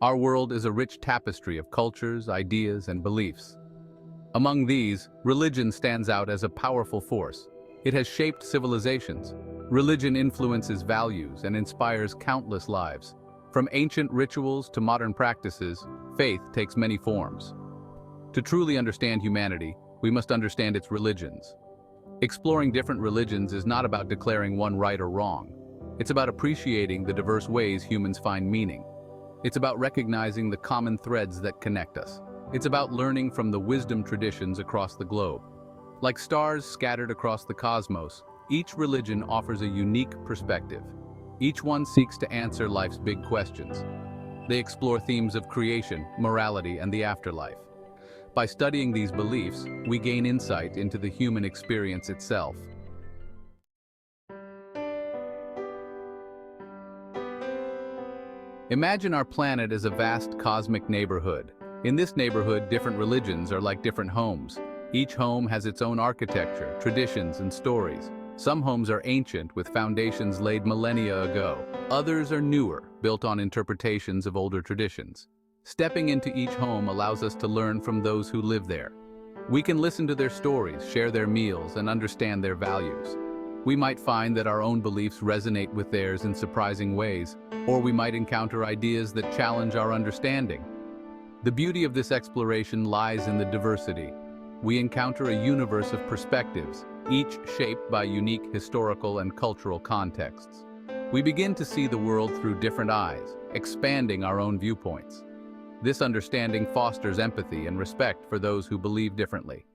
Our world is a rich tapestry of cultures, ideas, and beliefs. Among these, religion stands out as a powerful force. It has shaped civilizations. Religion influences values and inspires countless lives. From ancient rituals to modern practices, faith takes many forms. To truly understand humanity, we must understand its religions. Exploring different religions is not about declaring one right or wrong. It's about appreciating the diverse ways humans find meaning. It's about recognizing the common threads that connect us. It's about learning from the wisdom traditions across the globe. Like stars scattered across the cosmos, each religion offers a unique perspective. Each one seeks to answer life's big questions. They explore themes of creation, morality, and the afterlife. By studying these beliefs, we gain insight into the human experience itself. Imagine our planet as a vast cosmic neighborhood. In this neighborhood, different religions are like different homes. Each home has its own architecture, traditions, and stories. Some homes are ancient, with foundations laid millennia ago. Others are newer, built on interpretations of older traditions. Stepping into each home allows us to learn from those who live there. We can listen to their stories, share their meals, and understand their values. We might find that our own beliefs resonate with theirs in surprising ways, or we might encounter ideas that challenge our understanding. The beauty of this exploration lies in the diversity. We encounter a universe of perspectives, each shaped by unique historical and cultural contexts. We begin to see the world through different eyes, expanding our own viewpoints. This understanding fosters empathy and respect for those who believe differently.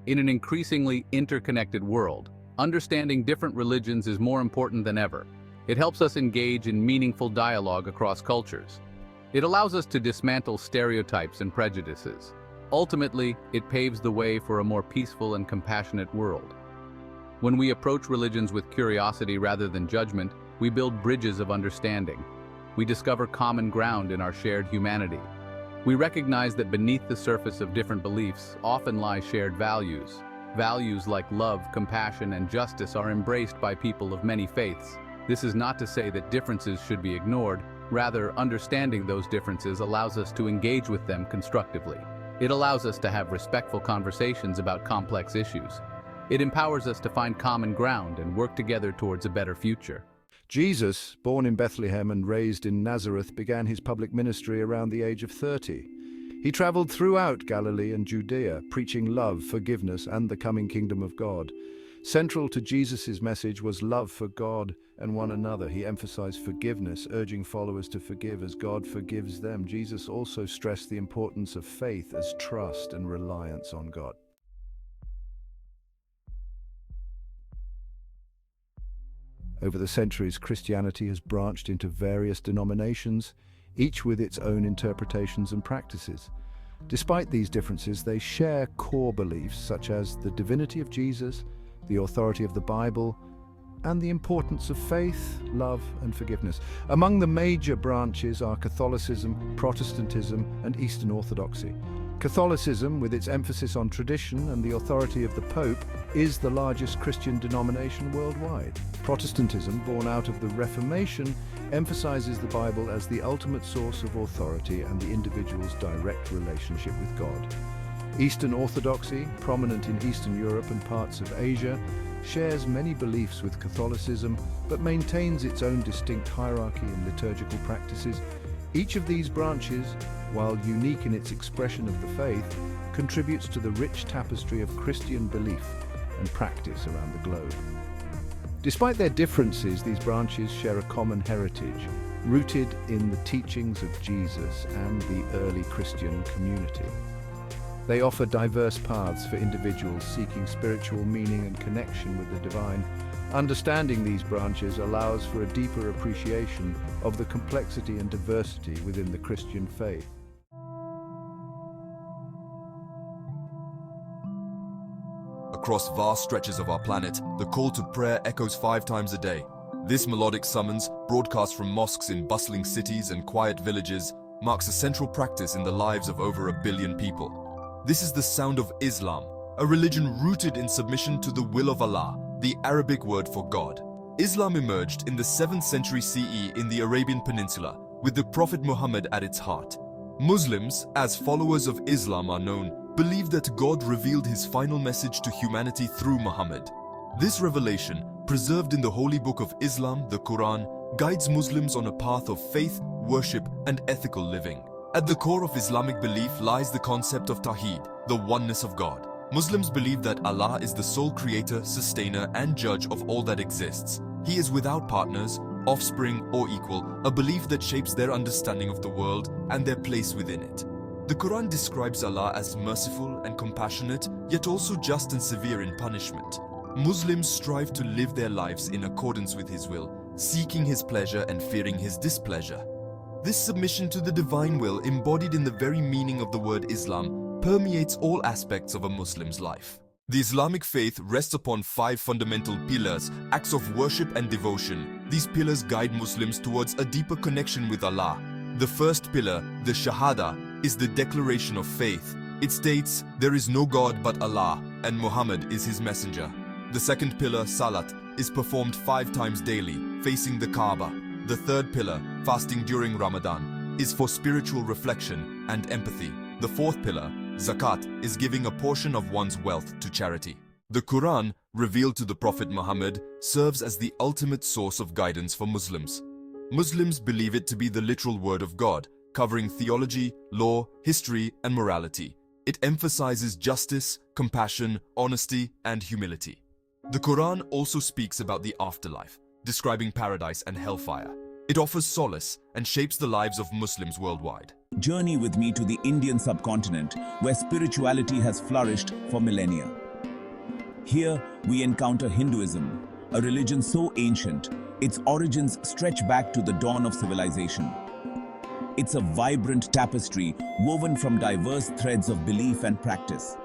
In an increasingly interconnected world, understanding different religions is more important than ever. It helps us engage in meaningful dialogue across cultures. It allows us to dismantle stereotypes and prejudices. Ultimately, it paves the way for a more peaceful and compassionate world. When we approach religions with curiosity rather than judgment, we build bridges of understanding. We discover common ground in our shared humanity. We recognize that beneath the surface of different beliefs often lie shared values. Values like love, compassion, and justice are embraced by people of many faiths. This is not to say that differences should be ignored. Rather, understanding those differences allows us to engage with them constructively. It allows us to have respectful conversations about complex issues. It empowers us to find common ground and work together towards a better future. Jesus, born in Bethlehem and raised in Nazareth, began his public ministry around the age of 30. He traveled throughout Galilee and Judea, preaching love, forgiveness, and the coming kingdom of God. Central to Jesus' message was love for God and one another. He emphasized forgiveness, urging followers to forgive as God forgives them. Jesus also stressed the importance of faith as trust and reliance on God. Over the centuries, Christianity has branched into various denominations, each with its own interpretations and practices. Despite these differences, they share core beliefs such as the divinity of Jesus, the authority of the Bible, and the importance of faith, love, and forgiveness. Among the major branches are Catholicism, Protestantism, and Eastern Orthodoxy. Catholicism, with its emphasis on tradition and the authority of the Pope, is the largest Christian denomination worldwide. Protestantism, born out of the Reformation, emphasizes the Bible as the ultimate source of authority and the individual's direct relationship with God. Eastern Orthodoxy, prominent in Eastern Europe and parts of Asia, shares many beliefs with Catholicism, but maintains its own distinct hierarchy and liturgical practices. Each of these branches, while unique in its expression of the faith, contributes to the rich tapestry of Christian belief and practice around the globe. Despite their differences, these branches share a common heritage, rooted in the teachings of Jesus and the early Christian community. They offer diverse paths for individuals seeking spiritual meaning and connection with the divine. Understanding these branches allows for a deeper appreciation of the complexity and diversity within the Christian faith. Across vast stretches of our planet, the call to prayer echoes 5 times a day. This melodic summons, broadcast from mosques in bustling cities and quiet villages, marks a central practice in the lives of over 1 billion people. This is the sound of Islam, a religion rooted in submission to the will of Allah, the Arabic word for God. Islam emerged in the 7th century CE in the Arabian Peninsula, with the Prophet Muhammad at its heart. Muslims, as followers of Islam are known, believe that God revealed his final message to humanity through Muhammad. This revelation, preserved in the holy book of Islam, the Quran, guides Muslims on a path of faith, worship, and ethical living. At the core of Islamic belief lies the concept of Tawheed, the oneness of God. Muslims believe that Allah is the sole creator, sustainer, and judge of all that exists. He is without partners, offspring, or equal, a belief that shapes their understanding of the world and their place within it. The Quran describes Allah as merciful and compassionate, yet also just and severe in punishment. Muslims strive to live their lives in accordance with His will, seeking His pleasure and fearing His displeasure. This submission to the divine will, embodied in the very meaning of the word Islam, permeates all aspects of a Muslim's life. The Islamic faith rests upon 5 fundamental pillars, acts of worship and devotion. These pillars guide Muslims towards a deeper connection with Allah. The first pillar, the Shahada, is the declaration of faith. It states, "There is no God but Allah, and Muhammad is his messenger." The second pillar, Salat, is performed 5 times daily, facing the Kaaba. The third pillar, fasting during Ramadan, is for spiritual reflection and empathy. The fourth pillar, Zakat, is giving a portion of one's wealth to charity. The Quran, revealed to the Prophet Muhammad, serves as the ultimate source of guidance for Muslims. Muslims believe it to be the literal word of God, covering theology, law, history, and morality. It emphasizes justice, compassion, honesty, and humility. The Quran also speaks about the afterlife, describing paradise and hellfire. It offers solace and shapes the lives of Muslims worldwide. Journey with me to the Indian subcontinent, where spirituality has flourished for millennia. Here, we encounter Hinduism, a religion so ancient, its origins stretch back to the dawn of civilization. It's a vibrant tapestry woven from diverse threads of belief and practice.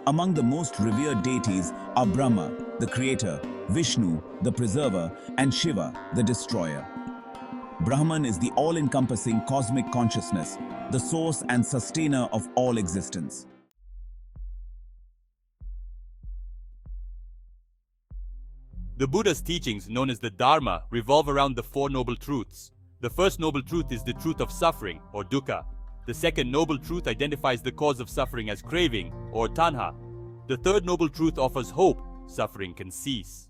Among the most revered deities are Brahma, the creator, Vishnu, the preserver, and Shiva, the destroyer. Brahman is the all-encompassing cosmic consciousness, the source and sustainer of all existence. The Buddha's teachings, known as the Dharma, revolve around the 4 noble truths. The first noble truth is the truth of suffering, or dukkha. The second noble truth identifies the cause of suffering as craving, or tanha. The third noble truth offers hope: suffering can cease.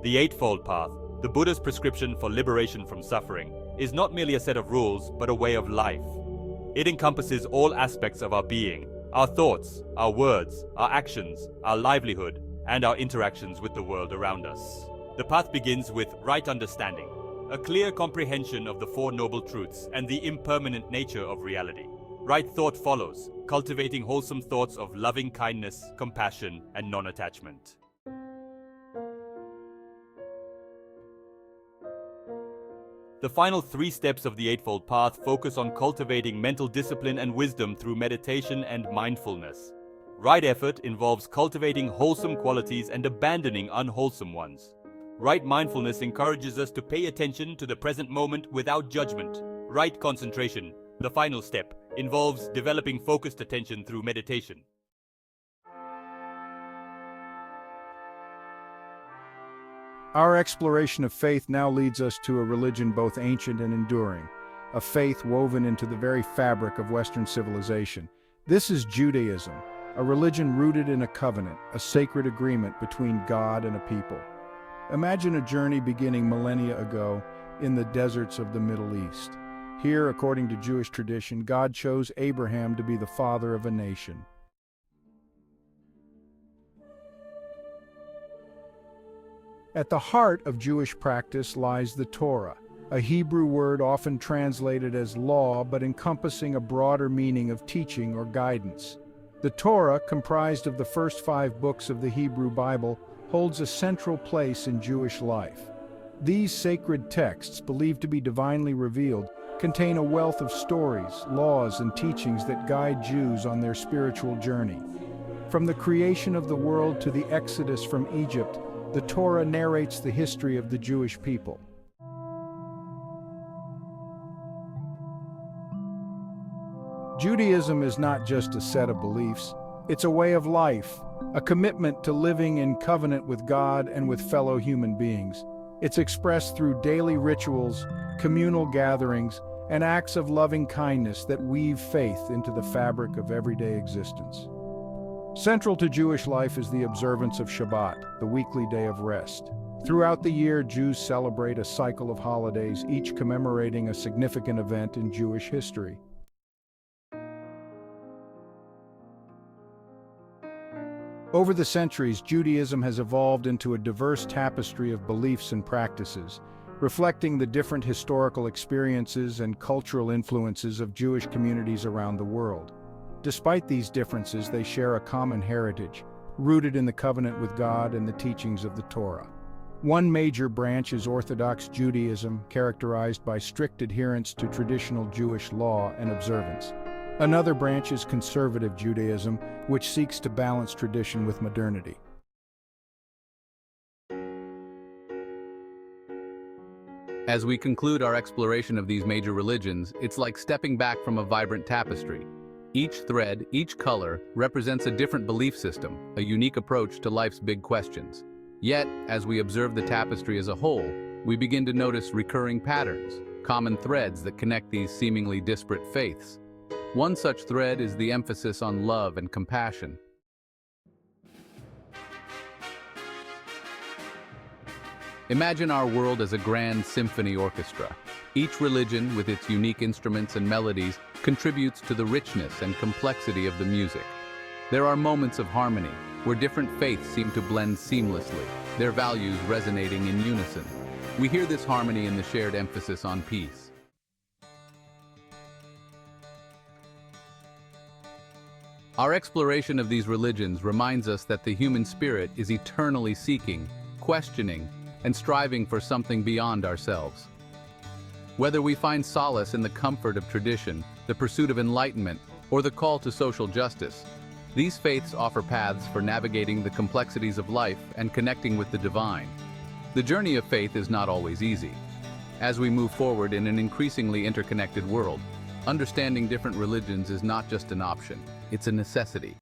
The Eightfold Path, the Buddha's prescription for liberation from suffering, is not merely a set of rules, but a way of life. It encompasses all aspects of our being: our thoughts, our words, our actions, our livelihood, and our interactions with the world around us. The path begins with right understanding, a clear comprehension of the 4 noble truths and the impermanent nature of reality. Right thought follows, cultivating wholesome thoughts of loving kindness, compassion, and non-attachment. The final 3 steps of the Eightfold Path focus on cultivating mental discipline and wisdom through meditation and mindfulness. Right effort involves cultivating wholesome qualities and abandoning unwholesome ones. Right mindfulness encourages us to pay attention to the present moment without judgment. Right concentration, the final step, involves developing focused attention through meditation. Our exploration of faith now leads us to a religion both ancient and enduring, a faith woven into the very fabric of Western civilization. This is Judaism, a religion rooted in a covenant, a sacred agreement between God and a people. Imagine a journey beginning millennia ago in the deserts of the Middle East. Here, according to Jewish tradition, God chose Abraham to be the father of a nation. At the heart of Jewish practice lies the Torah, a Hebrew word often translated as law but encompassing a broader meaning of teaching or guidance. The Torah, comprised of the first 5 books of the Hebrew Bible, holds a central place in Jewish life. These sacred texts, believed to be divinely revealed, contain a wealth of stories, laws, and teachings that guide Jews on their spiritual journey. From the creation of the world to the exodus from Egypt, the Torah narrates the history of the Jewish people. Judaism is not just a set of beliefs, It's a way of life, a commitment to living in covenant with God and with fellow human beings. It's expressed through daily rituals, communal gatherings, and acts of loving kindness that weave faith into the fabric of everyday existence. Central to Jewish life is the observance of Shabbat, the weekly day of rest. Throughout the year, Jews celebrate a cycle of holidays, each commemorating a significant event in Jewish history. Over the centuries, Judaism has evolved into a diverse tapestry of beliefs and practices, reflecting the different historical experiences and cultural influences of Jewish communities around the world. Despite these differences, they share a common heritage, rooted in the covenant with God and the teachings of the Torah. One major branch is Orthodox Judaism, characterized by strict adherence to traditional Jewish law and observance. Another branch is Conservative Judaism, which seeks to balance tradition with modernity. As we conclude our exploration of these major religions, it's like stepping back from a vibrant tapestry. Each thread, each color, represents a different belief system, a unique approach to life's big questions. Yet, as we observe the tapestry as a whole, we begin to notice recurring patterns, common threads that connect these seemingly disparate faiths. One such thread is the emphasis on love and compassion. Imagine our world as a grand symphony orchestra. Each religion, with its unique instruments and melodies, contributes to the richness and complexity of the music. There are moments of harmony, where different faiths seem to blend seamlessly, their values resonating in unison. We hear this harmony in the shared emphasis on peace. Our exploration of these religions reminds us that the human spirit is eternally seeking, questioning, and striving for something beyond ourselves. Whether we find solace in the comfort of tradition, the pursuit of enlightenment, or the call to social justice, these faiths offer paths for navigating the complexities of life and connecting with the divine. The journey of faith is not always easy. As we move forward in an increasingly interconnected world, understanding different religions is not just an option, it's a necessity.